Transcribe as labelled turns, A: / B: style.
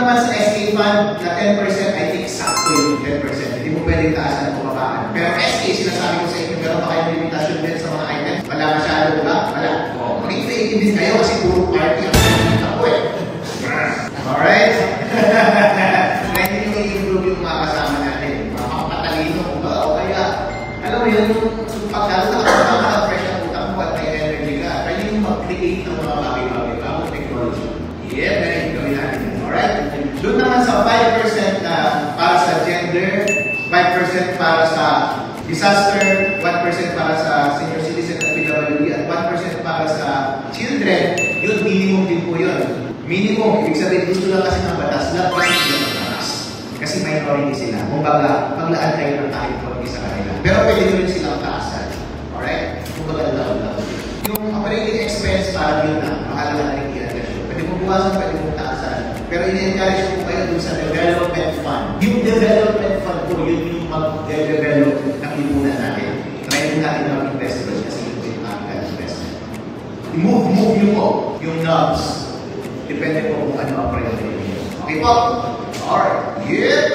A: naman sa SK Fund na 10%, I think sakto yung 10%. Hindi mo pwede taasan o bumabaan. Pero SK, sinasabi ko sa inyo, meron ba kayong limitasyon din sa mga items? Wala masyado, diba? Wala. Maging creative din kayo kasi puro party ang nakikita ko eh. Alright? Kaya hindi nyo i-improve yung mga kasama natin. Mga makapatalino ba? O kaya, alam mo yun, yung pagkalo na kasama ng fresh ang utang mo at may energy ka, kaya yung mag-create ng mga bagay-bagay, bagong technology. Yeah, very gawin natin. Alright? Doon naman sa 5% na para sa gender, 5% para sa disaster, 1% para sa senior citizen at PWD, at 1% para sa children, yun, minimum din po yun. Minimum, ibig sabihin, gusto lang kasi ng batas, lahat kasi sila ng batas. Kasi minority sila. Kung baga, paglaan tayo ng kahit konti sa kanila. Pero pwede nyo rin silang taasan. Alright? Kung baga, lang. Yung operating expense, para yun na, mahalaga na rin i-adjust. Pwede mong buwasan, pwede mong taasan. Pero i-encourage ko kayo dun sa development fund. Yung development fund po, yun yung mag-develop ng lipunan natin. Try mo natin ng investment kasi yun yung capital investment. I-move nyo po yung knobs. Depende po kung ano ang priority. Okay po? Alright. Yeah,